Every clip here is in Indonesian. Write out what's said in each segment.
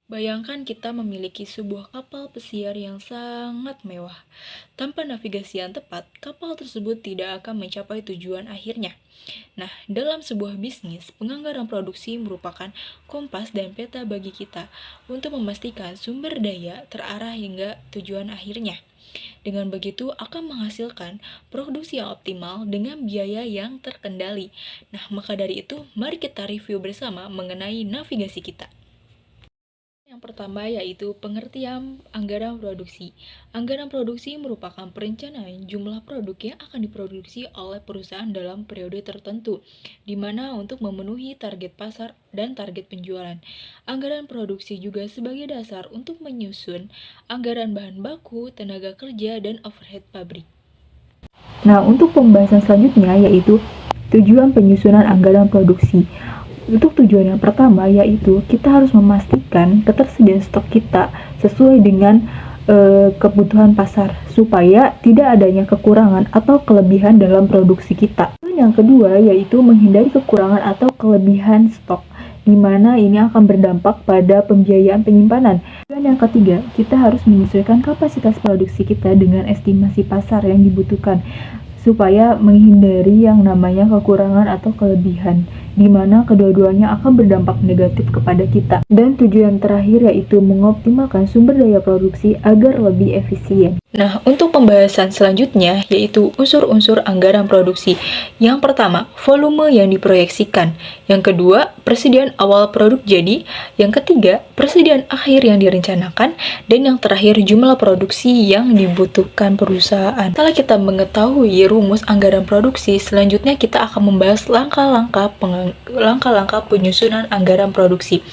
Bayangkan kita memiliki sebuah kapal pesiar yang sangat mewah. Tanpa navigasi yang tepat, kapal tersebut tidak akan mencapai tujuan akhirnya. Nah, dalam sebuah bisnis, penganggaran produksi merupakan kompas dan peta bagi kita untuk memastikan sumber daya terarah hingga tujuan akhirnya. Dengan begitu akan menghasilkan produksi yang optimal dengan biaya yang terkendali. Nah, maka dari itu, mari kita review bersama mengenai navigasi kita. Yang pertama yaitu pengertian anggaran produksi. Anggaran produksi merupakan perencanaan jumlah produk yang akan diproduksi oleh perusahaan dalam periode tertentu, di mana untuk memenuhi target pasar dan target penjualan. Anggaran produksi juga sebagai dasar untuk menyusun anggaran bahan baku, tenaga kerja, dan overhead pabrik. Nah, untuk pembahasan selanjutnya yaitu tujuan penyusunan anggaran produksi. Untuk tujuan yang pertama yaitu kita harus memastikan ketersediaan stok kita sesuai dengan kebutuhan pasar supaya tidak adanya kekurangan atau kelebihan dalam produksi kita. Dan yang kedua yaitu menghindari kekurangan atau kelebihan stok, di mana ini akan berdampak pada pembiayaan penyimpanan. Dan yang ketiga, kita harus menyesuaikan kapasitas produksi kita dengan estimasi pasar yang dibutuhkan supaya menghindari yang namanya kekurangan atau kelebihan, di mana kedua-duanya akan berdampak negatif kepada kita. Dan tujuan terakhir yaitu mengoptimalkan sumber daya produksi agar lebih efisien. Nah, untuk pembahasan selanjutnya yaitu unsur-unsur anggaran produksi. Yang pertama, volume yang diproyeksikan. Yang kedua, persediaan awal produk jadi. Yang ketiga, persediaan akhir yang direncanakan. Dan yang terakhir, jumlah produksi yang dibutuhkan perusahaan. Setelah kita mengetahui rumus anggaran produksi, selanjutnya kita akan membahas langkah-langkah penyusunan anggaran produksi.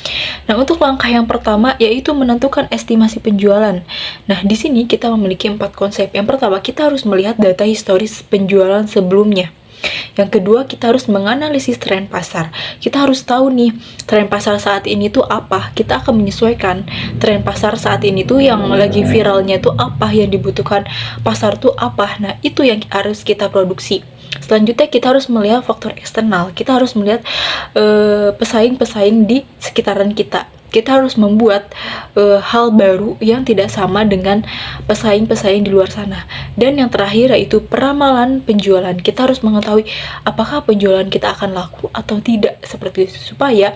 Nah, untuk langkah yang pertama yaitu menentukan estimasi penjualan. Nah, di sini kita memiliki 4 konsep. Yang pertama, kita harus melihat data historis penjualan sebelumnya. Yang kedua, kita harus menganalisis tren pasar. Kita harus tahu nih, tren pasar saat ini tuh apa. Kita akan menyesuaikan tren pasar saat ini tuh yang lagi viralnya tuh apa, yang dibutuhkan pasar tuh apa. Nah, itu yang harus kita produksi. Selanjutnya kita harus melihat faktor eksternal. Kita harus melihat pesaing-pesaing di sekitaran kita. Kita harus membuat hal baru yang tidak sama dengan pesaing-pesaing di luar sana. Dan yang terakhir yaitu peramalan penjualan. Kita harus mengetahui apakah penjualan kita akan laku atau tidak, seperti itu, supaya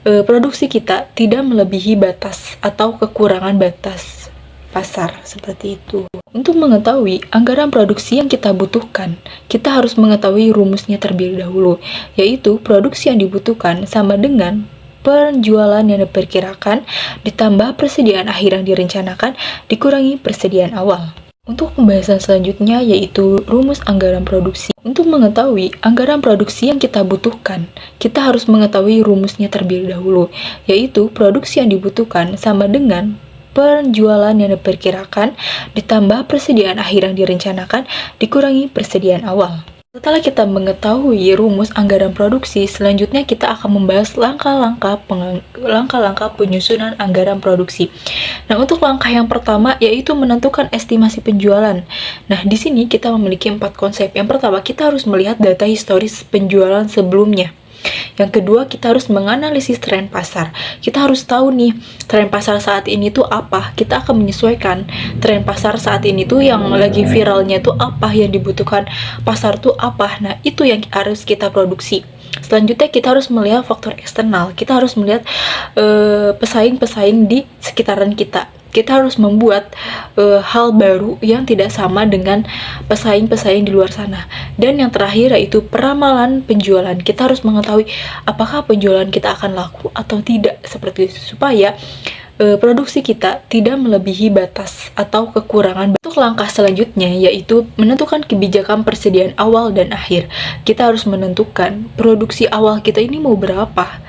produksi kita tidak melebihi batas atau kekurangan batas pasar, seperti itu. Untuk mengetahui anggaran produksi yang kita butuhkan, kita harus mengetahui rumusnya terlebih dahulu, yaitu produksi yang dibutuhkan sama dengan penjualan yang diperkirakan ditambah persediaan akhir yang direncanakan dikurangi persediaan awal. Untuk pembahasan selanjutnya yaitu rumus anggaran produksi. Untuk mengetahui anggaran produksi yang kita butuhkan, kita harus mengetahui rumusnya terlebih dahulu, yaitu produksi yang dibutuhkan sama dengan penjualan yang diperkirakan ditambah persediaan akhir yang direncanakan dikurangi persediaan awal. Setelah kita mengetahui rumus anggaran produksi, selanjutnya kita akan membahas langkah-langkah penyusunan anggaran produksi. Nah, untuk langkah yang pertama yaitu menentukan estimasi penjualan. Nah, di sini kita memiliki 4 konsep. Yang pertama, kita harus melihat data historis penjualan sebelumnya. Yang kedua, kita harus menganalisis tren pasar. Kita harus tahu nih, tren pasar saat ini tuh apa. Kita akan menyesuaikan tren pasar saat ini tuh yang lagi viralnya tuh apa, yang dibutuhkan pasar tuh apa. Nah, itu yang harus kita produksi. Selanjutnya kita harus melihat faktor eksternal. Kita harus melihat pesaing-pesaing di sekitaran kita. Kita harus membuat hal baru yang tidak sama dengan pesaing-pesaing di luar sana. Dan yang terakhir yaitu peramalan penjualan. Kita harus mengetahui apakah penjualan kita akan laku atau tidak, seperti itu, supaya produksi kita tidak melebihi batas atau kekurangan. Untuk langkah selanjutnya yaitu menentukan kebijakan persediaan awal dan akhir. Kita harus menentukan produksi awal kita ini mau berapa,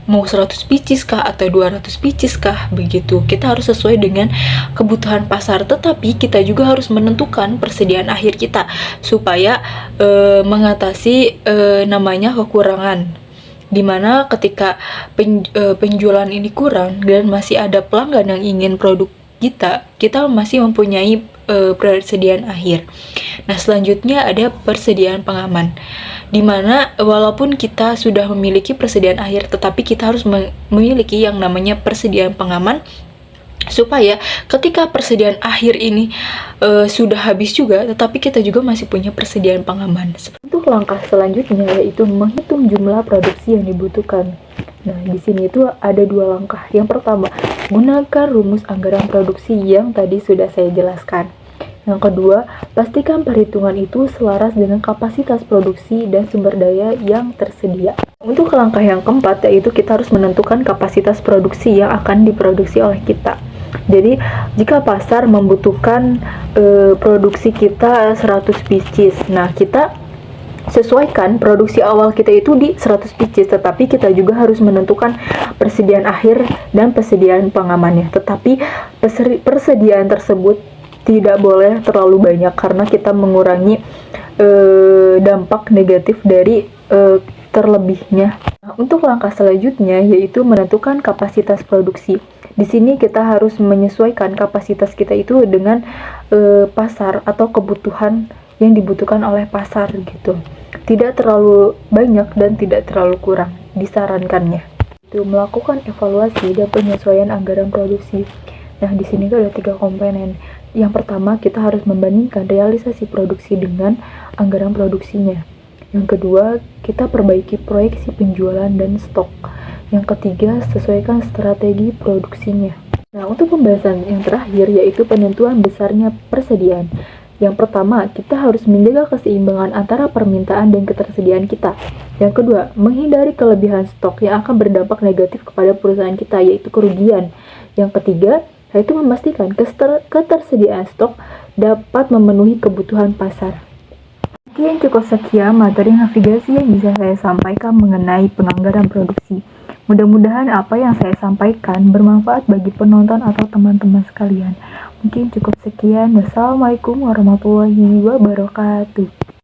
mau 100 pieces kah atau 200 pieces kah, begitu. Kita harus sesuai dengan kebutuhan pasar, tetapi kita juga harus menentukan persediaan akhir kita supaya mengatasi namanya kekurangan, dimana ketika penjualan ini kurang dan masih ada pelanggan yang ingin produk kita masih mempunyai persediaan akhir. Nah, selanjutnya ada persediaan pengaman, di mana walaupun kita sudah memiliki persediaan akhir, tetapi kita harus memiliki yang namanya persediaan pengaman, supaya ketika persediaan akhir ini sudah habis juga, tetapi kita juga masih punya persediaan pengaman. Untuk langkah selanjutnya yaitu menghitung jumlah produksi yang dibutuhkan. Nah, di sini itu ada dua langkah. Yang pertama, gunakan rumus anggaran produksi yang tadi sudah saya jelaskan. Yang kedua, pastikan perhitungan itu selaras dengan kapasitas produksi dan sumber daya yang tersedia. Untuk langkah yang keempat, yaitu kita harus menentukan kapasitas produksi yang akan diproduksi oleh kita. Jadi, jika pasar membutuhkan produksi kita 100 pieces, nah kita sesuaikan produksi awal kita itu di 100 pieces, tetapi kita juga harus menentukan persediaan akhir dan persediaan pengamannya. Tetapi persediaan tersebut tidak boleh terlalu banyak karena kita mengurangi dampak negatif dari terlebihnya. Nah, untuk langkah selanjutnya yaitu menentukan kapasitas produksi. Di sini kita harus menyesuaikan kapasitas kita itu dengan pasar atau kebutuhan yang dibutuhkan oleh pasar gitu. Tidak terlalu banyak dan tidak terlalu kurang disarankannya. Itu melakukan evaluasi dan penyesuaian anggaran produksi. Nah, di sini tuh ada 3 komponen. Yang pertama, kita harus membandingkan realisasi produksi dengan anggaran produksinya. Yang kedua, kita perbaiki proyeksi penjualan dan stok. Yang ketiga, sesuaikan strategi produksinya. Nah, untuk pembahasan yang terakhir yaitu penentuan besarnya persediaan. Yang pertama, kita harus menjaga keseimbangan antara permintaan dan ketersediaan kita. Yang kedua, menghindari kelebihan stok yang akan berdampak negatif kepada perusahaan kita, yaitu kerugian. Yang ketiga, yaitu memastikan ketersediaan stok dapat memenuhi kebutuhan pasar. Mungkin cukup sekian materi navigasi yang bisa saya sampaikan mengenai penganggaran produksi. Mudah-mudahan apa yang saya sampaikan bermanfaat bagi penonton atau teman-teman sekalian. Mungkin cukup sekian. Wassalamualaikum warahmatullahi wabarakatuh.